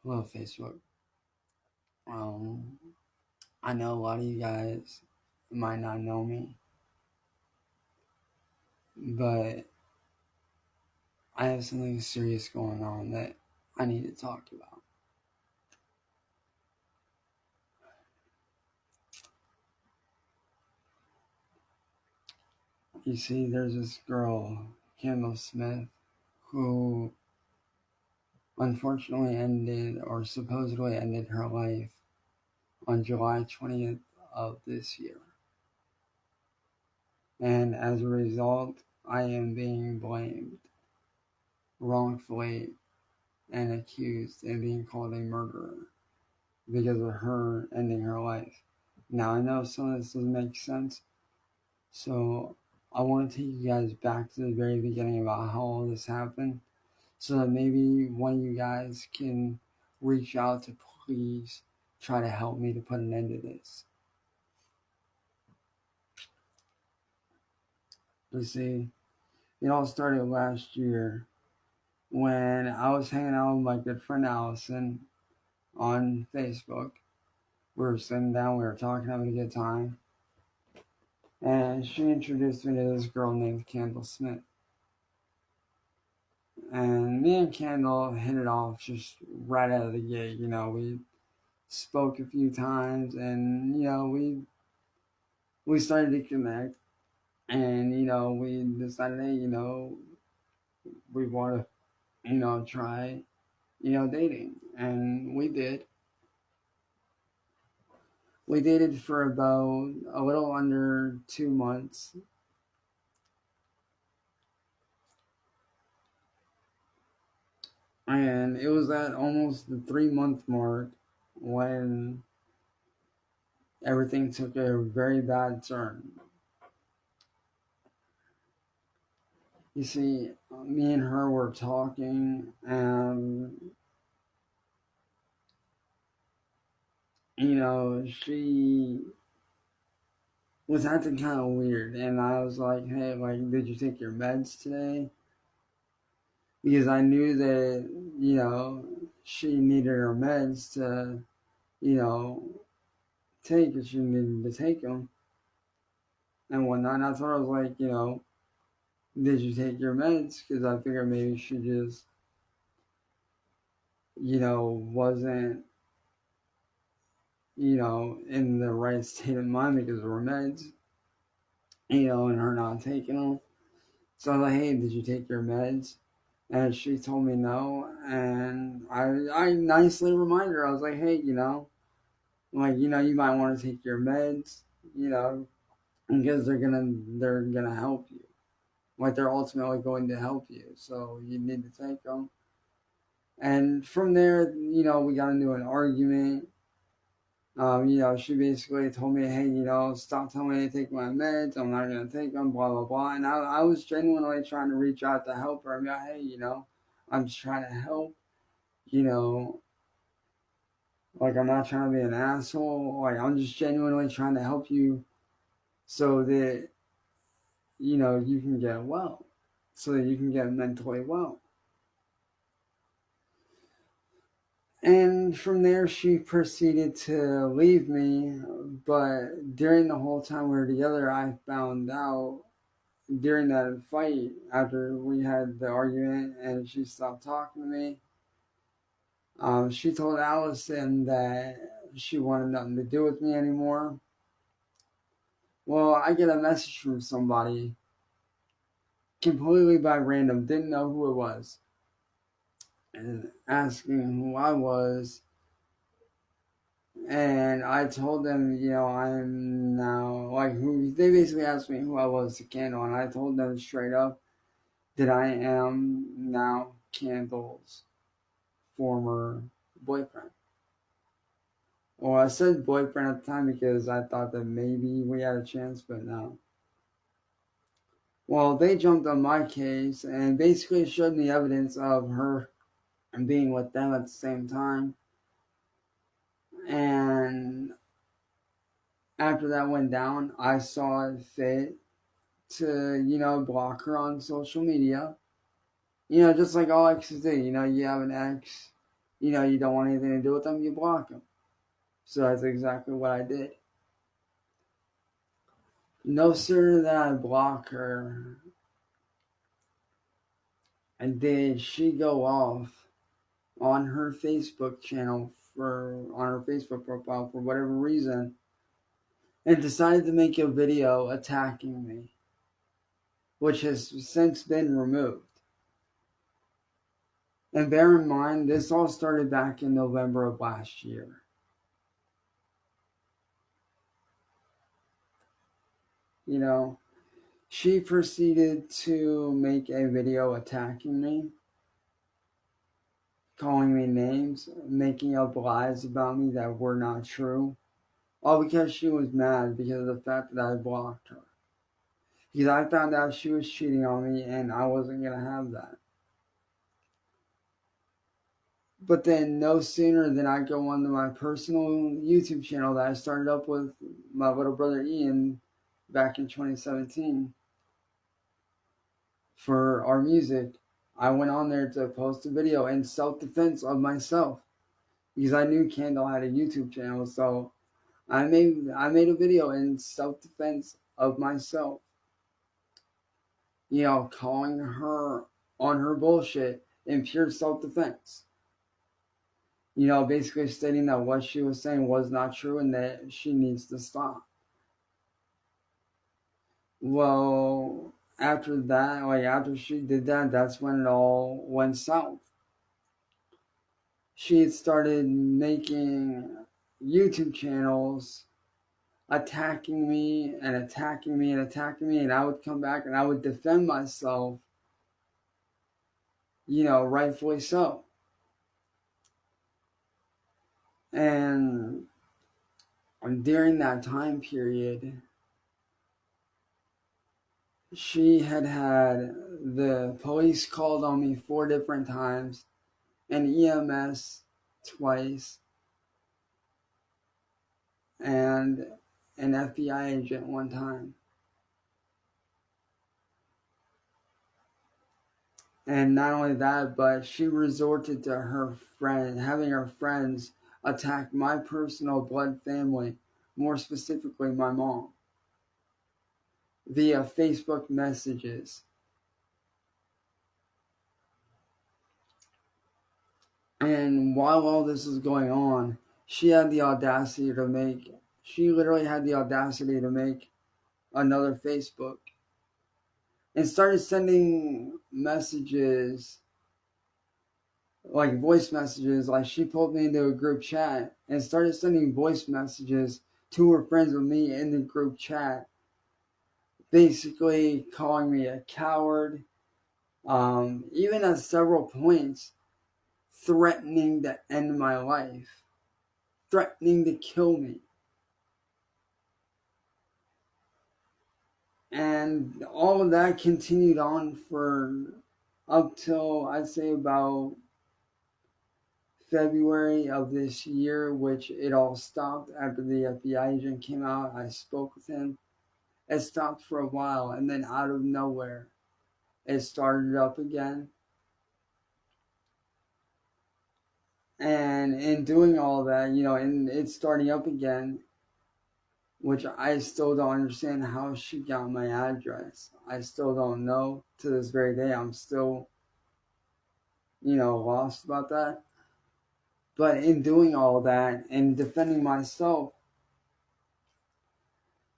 Hello, Facebook. I know a lot of you guys might not know me, but I have something serious going on that I need to talk about. You see, there's this girl, Kendall Smith, who unfortunately ended or supposedly ended her life on July 20th of this year. And as a result, I am being blamed wrongfully and accused and being called a murderer because of her ending her life. Now, I know some of this doesn't make sense, so I want to take you guys back to the very beginning about how all this happened so that maybe one of you guys can reach out to please try to help me to put an end to this. You see, it all started last year when I was hanging out with my good friend Allison on Facebook. We were sitting down, we were talking, having a good time, and she introduced me to this girl named Kendall Smith. And me and Kendall hit it off just right out of the gate. We spoke a few times, and we started to connect, and we decided, hey, we want to try dating, and we did. We dated for about a little under 2 months, and it was at almost the 3 month mark when everything took a very bad turn. You see, me and her were talking, and she was acting kind of weird, and I was like, "Hey, like, did you take your meds today?" Because I knew that she needed her meds to you know take, if she needed to take them and whatnot. And I thought I was like, did you take your meds? Because I figured maybe she just wasn't in the right state of mind because of her meds, and her not taking them. So I was like, hey, did you take your meds? And she told me no. And I nicely reminded her, I was like, hey, like, you might want to take your meds, because they're gonna help you. Like, they're ultimately going to help you. So you need to take them. And from there, we got into an argument. She basically told me, hey, stop telling me to take my meds. I'm not going to take them, blah, blah, blah. And I was genuinely trying to reach out to help her. I'm like, hey, I'm just trying to help, you know, like, I'm not trying to be an asshole. Like, I'm just genuinely trying to help you so that, you can get well, so that you can get mentally well. And from there, she proceeded to leave me. But during the whole time we were together, I found out during that fight, after we had the argument and she stopped talking to me, she told Allison that she wanted nothing to do with me anymore. Well, I get a message from somebody completely by random, didn't know who it was, and asking who I was. And I told them, I'm now, like, who, they basically asked me who I was to Candle, and I told them straight up that I am now Candle's former boyfriend. Well, I said boyfriend at the time because I thought that maybe we had a chance, but no. Well, they jumped on my case and basically showed me evidence of her being with them at the same time. And after that went down, I saw it fit to, block her on social media. Just like all exes do. You have an ex, you don't want anything to do with them, you block them. So that's exactly what I did. No sooner than I block her, and did she go off on her Facebook channel on her Facebook profile for whatever reason, and decided to make a video attacking me, which has since been removed. And bear in mind, this all started back in November of last year. She proceeded to make a video attacking me, calling me names, making up lies about me that were not true. All because she was mad because of the fact that I blocked her. Because I found out she was cheating on me and I wasn't going to have that. But then no sooner than I go onto my personal YouTube channel that I started up with my little brother Ian back in 2017 for our music, I went on there to post a video in self-defense of myself because I knew Kendall had a YouTube channel. So I made a video in self-defense of myself, calling her on her bullshit in pure self-defense. Basically stating that what she was saying was not true and that she needs to stop. Well, after that, after she did that, that's when it all went south. She had started making YouTube channels attacking me and attacking me and attacking me, and I would come back and I would defend myself, rightfully so. And during that time period, she had the police called on me 4 different times, and EMS twice, and an FBI agent one time. And not only that, but she resorted to having her friends attack my personal blood family, more specifically my mom, via Facebook messages. And while all this was going on, she literally had the audacity to make another Facebook and started sending messages, like voice messages. Like, she pulled me into a group chat and started sending voice messages to her friends with me in the group chat, basically calling me a coward, even at several points threatening to end my life, threatening to kill me. And all of that continued on for up till, I'd say, about February of this year, which it all stopped after the FBI agent came out. I spoke with him. It stopped for a while, and then out of nowhere, it started up again. And in doing all that, and it's starting up again, which I still don't understand how she got my address. I still don't know. To this very day, I'm still, lost about that. But in doing all that and defending myself,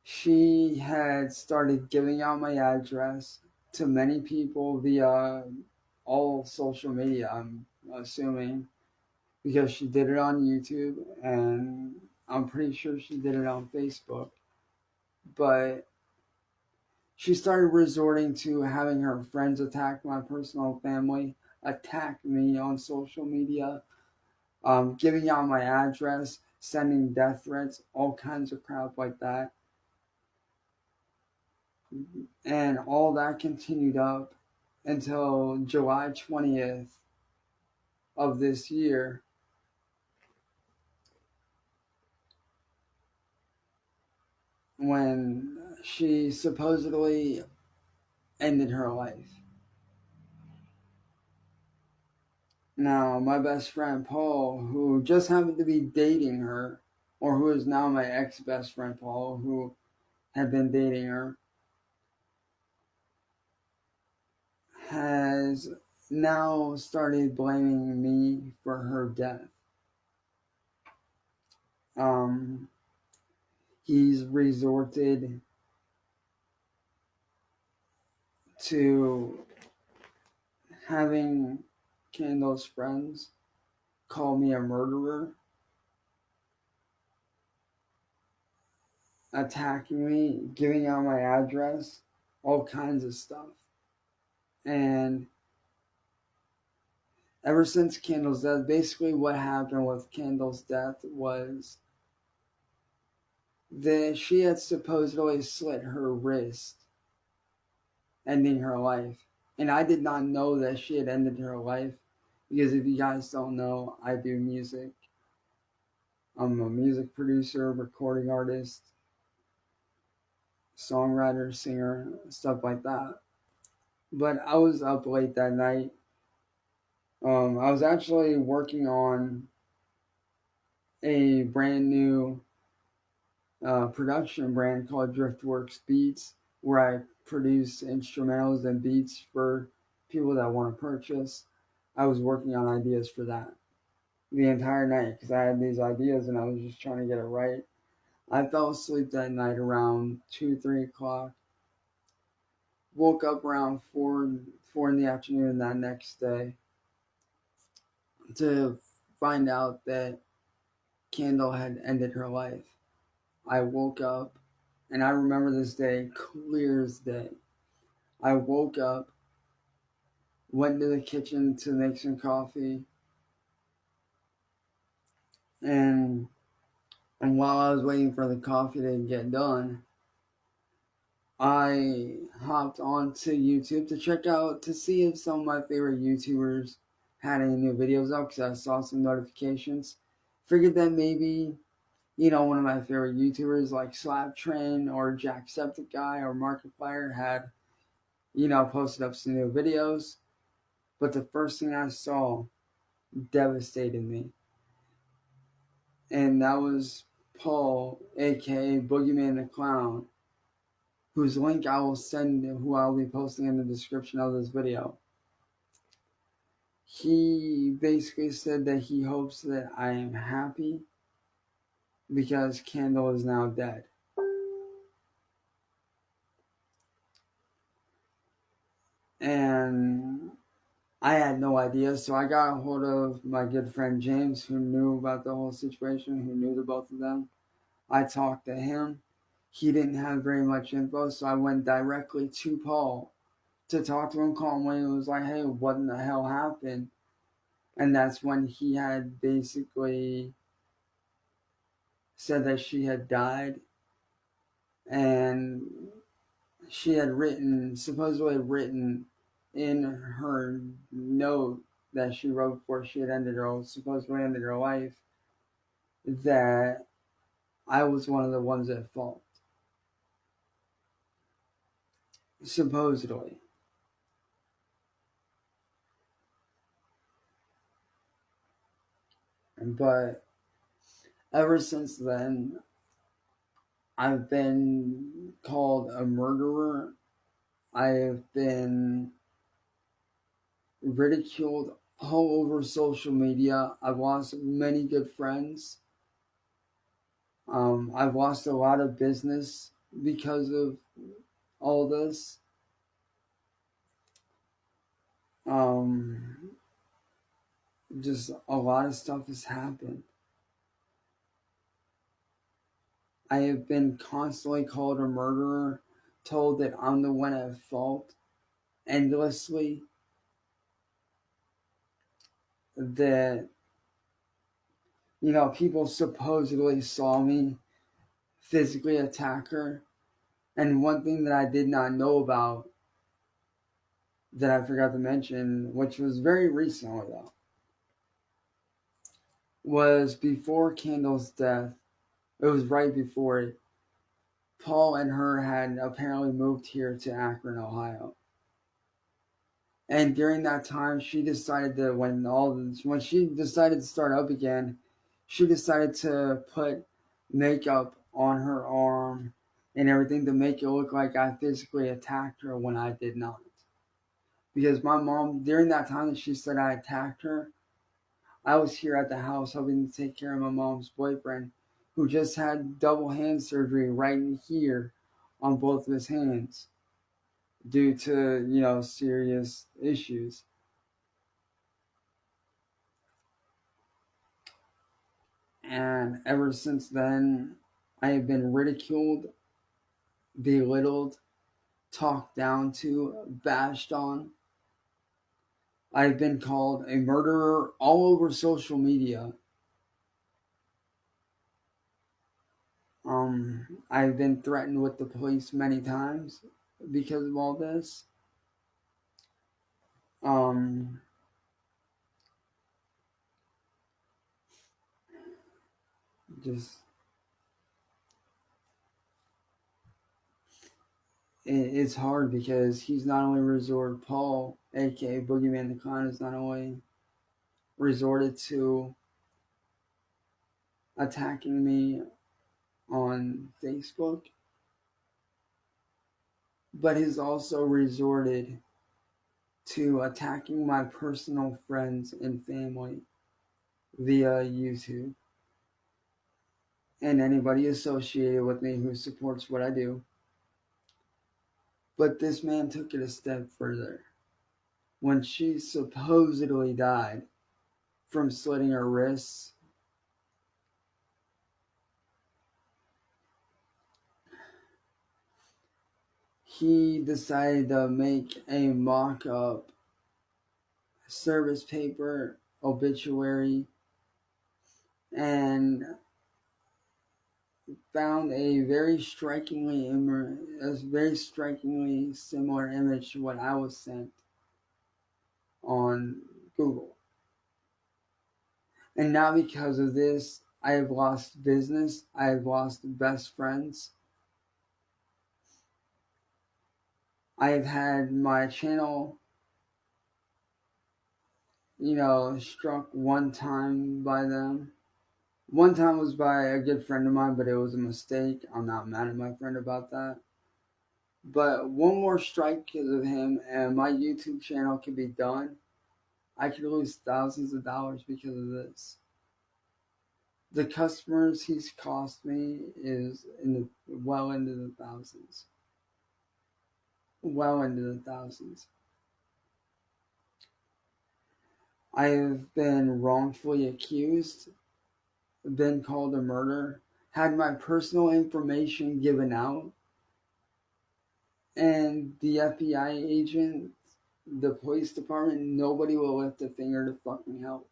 she had started giving out my address to many people via all social media, I'm assuming, because she did it on YouTube, and I'm pretty sure she did it on Facebook. But she started resorting to having her friends attack my personal family, attack me on social media, giving out my address, sending death threats, all kinds of crap like that. And all that continued up until July 20th of this year, when she supposedly ended her life. Now, my best friend Paul, who just happened to be dating her, or who is now my ex best friend Paul, who had been dating her, has now started blaming me for her death. He's resorted to having Kendall's friends call me a murderer, attacking me, giving out my address, all kinds of stuff. And ever since Kendall's death, basically what happened with Kendall's death was that she had supposedly slit her wrist, ending her life. And I did not know that she had ended her life because if you guys don't know, I do music. I'm a music producer, recording artist, songwriter, singer, stuff like that. But I was up late that night. I was actually working on a brand new production brand called Driftworks Beats, where I produce instrumentals and beats for people that want to purchase. I was working on ideas for that the entire night because I had these ideas and I was just trying to get it right. I fell asleep that night around 2, 3 o'clock. Woke up around 4 in the afternoon that next day to find out that Kendall had ended her life. I woke up, and I remember this day clear as day. I woke up, went to the kitchen to make some coffee, and while I was waiting for the coffee to get done, I hopped onto YouTube to see if some of my favorite YouTubers had any new videos up because I saw some notifications. Figured that maybe, one of my favorite YouTubers like Slaptrain or Jacksepticeye or Markiplier had, posted up some new videos. But the first thing I saw devastated me. And that was Paul, aka Boogeyman the Clown, whose link I will send, who I'll be posting in the description of this video. He basically said that he hopes that I am happy because Kendall is now dead. And I had no idea, so I got a hold of my good friend James, who knew about the whole situation, who knew the both of them. I talked to him. He didn't have very much info, so I went directly to Paul to talk to him, call him when he was like, hey, what in the hell happened? And that's when he had basically said that she had died and she had supposedly written in her note that she wrote before she had supposedly ended her life, that I was one of the ones at fault. Supposedly. But ever since then, I've been called a murderer. I've been ridiculed all over social media. I've lost many good friends. I've lost a lot of business because of all this. Just a lot of stuff has happened. I have been constantly called a murderer, told that I'm the one at fault endlessly, that, people supposedly saw me physically attack her. And one thing that I did not know about that I forgot to mention, which was very recently though, was before Kendall's death. It was right before it. Paul and her had apparently moved here to Akron, Ohio. And during that time, she decided to when she decided to start up again, she decided to put makeup on her arm and everything to make it look like I physically attacked her when I did not. Because my mom, during that time that she said I attacked her, I was here at the house helping to take care of my mom's boyfriend, who just had double hand surgery right here on both of his hands due to, serious issues. And ever since then, I have been ridiculed, belittled, talked down to, bashed on. I've been called a murderer all over social media. I've been threatened with the police many times because of all this. Um, just it's hard because he's not only resorted Paul, aka Boogeyman the Clown, is not only resorted to attacking me on Facebook, but has also resorted to attacking my personal friends and family via YouTube and anybody associated with me who supports what I do. But this man took it a step further. When she supposedly died from slitting her wrists, he decided to make a mock-up service paper obituary and found a very strikingly similar image to what I was sent on Google. And now because of this, I have lost business. I have lost best friends. I have had my channel, struck one time by them. One time was by a good friend of mine, but it was a mistake. I'm not mad at my friend about that. But one more strike because of him, and my YouTube channel could be done. I could lose thousands of dollars because of this. The customers he's cost me is well into the thousands. Well into the thousands. I have been wrongfully accused, been called a murderer, had my personal information given out, and the FBI agent, the police department, nobody will lift a finger to fucking help.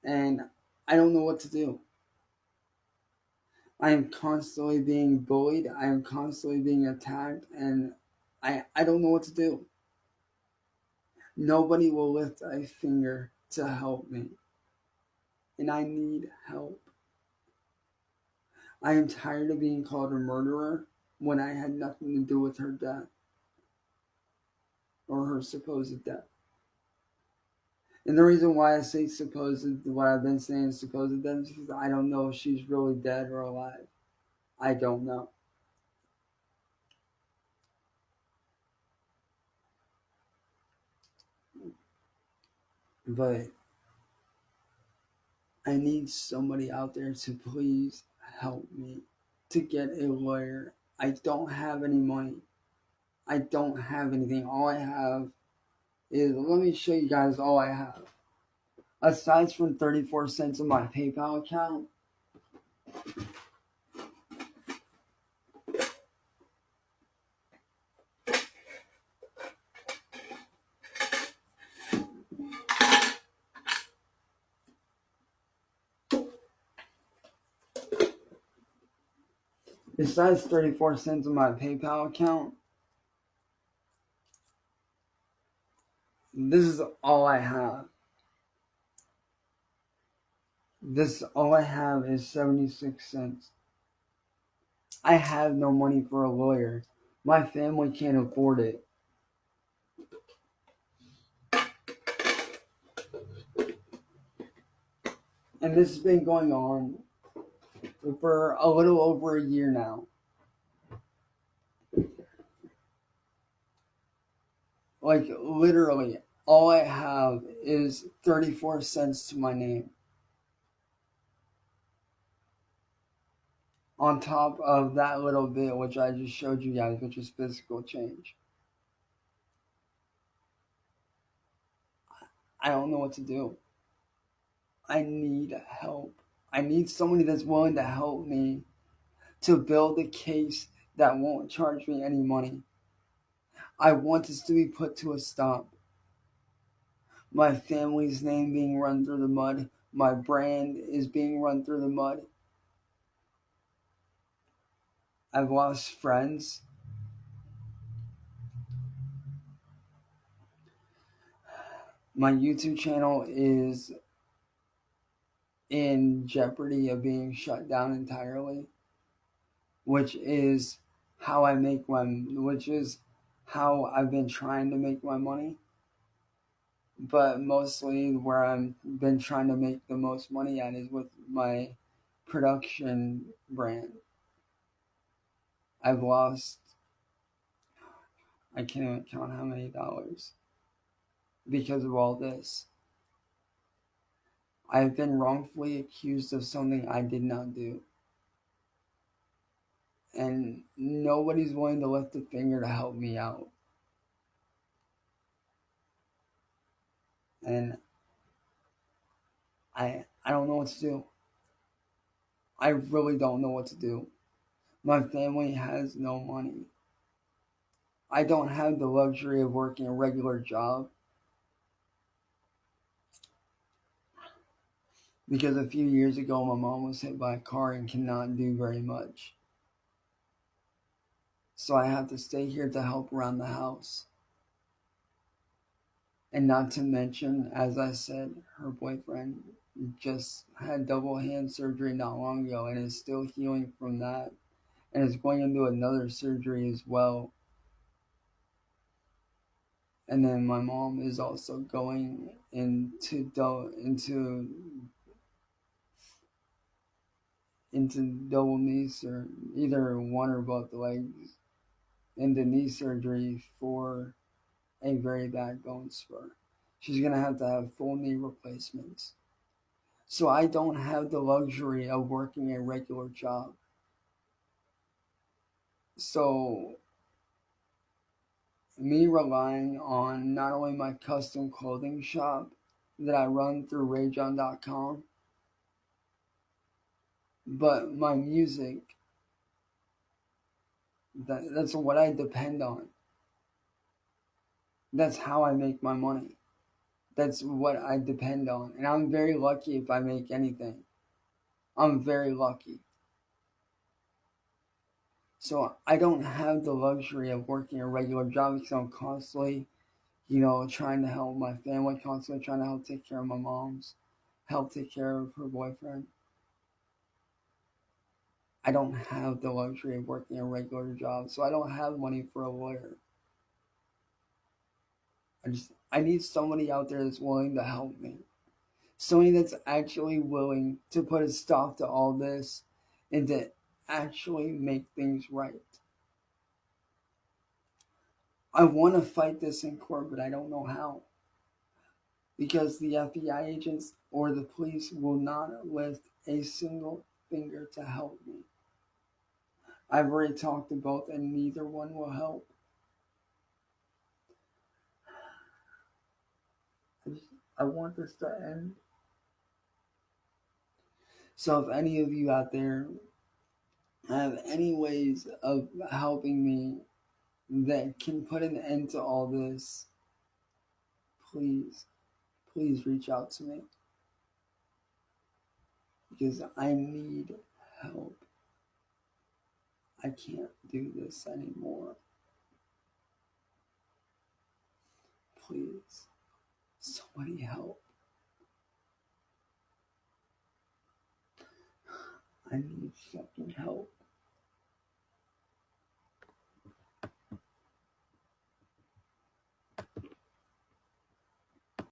And I don't know what to do. I am constantly being bullied. I am constantly being attacked, and I don't know what to do. Nobody will lift a finger to help me. And I need help. I am tired of being called a murderer when I had nothing to do with her death. Or her supposed death. And the reason why I say supposed, what I've been saying supposed death, is because I don't know if she's really dead or alive. I don't know. But I need somebody out there to please help me to get a lawyer. I don't have any money. I don't have anything. All I have is, let me show you guys all I have. Aside from 34 cents in my PayPal account, besides 34 cents in my PayPal account, this is all I have. All I have is 76 cents. I have no money for a lawyer. My family can't afford it. And this has been going on for a little over a year now. Like, literally, all I have is 34 cents to my name. On top of that little bit, which I just showed you guys, which is physical change. I don't know what to do. I need help. I need somebody that's willing to help me to build a case that won't charge me any money. I want this to be put to a stop. My family's name being run through the mud. My brand is being run through the mud. I've lost friends. My YouTube channel is in jeopardy of being shut down entirely, which is how I've been trying to make my money. But mostly where I've been trying to make the most money at is with my production brand. I've lost, I can't even count how many dollars because of all this. I've been wrongfully accused of something I did not do. And nobody's willing to lift a finger to help me out. And I don't know what to do. I really don't know what to do. My family has no money. I don't have the luxury of working a regular job. Because a few years ago, my mom was hit by a car and cannot do very much. So I have to stay here to help around the house. And not to mention, as I said, her boyfriend just had double hand surgery not long ago and is still healing from that. And is going into another surgery as well. And then my mom is also going into double knees, or either one or both legs, into knee surgery for a very bad bone spur. She's going to have full knee replacements. So I don't have the luxury of working a regular job. So me relying on not only my custom clothing shop that I run through rajon.com, but my music, that's what I depend on. That's how I make my money. That's what I depend on. And I'm very lucky if I make anything. I'm very lucky. So I don't have the luxury of working a regular job because I'm constantly, trying to help my family, constantly trying to help take care of my mom's, help take care of her boyfriend. I don't have the luxury of working a regular job, so I don't have money for a lawyer. I need somebody out there that's willing to help me. Somebody that's actually willing to put a stop to all this and to actually make things right. I want to fight this in court, but I don't know how. Because the FBI agents or the police will not lift a single finger to help me. I've already talked to both and neither one will help. I want this to end. So if any of you out there have any ways of helping me that can put an end to all this, please reach out to me. Because I need help. I can't do this anymore. Please, somebody help. I need fucking help.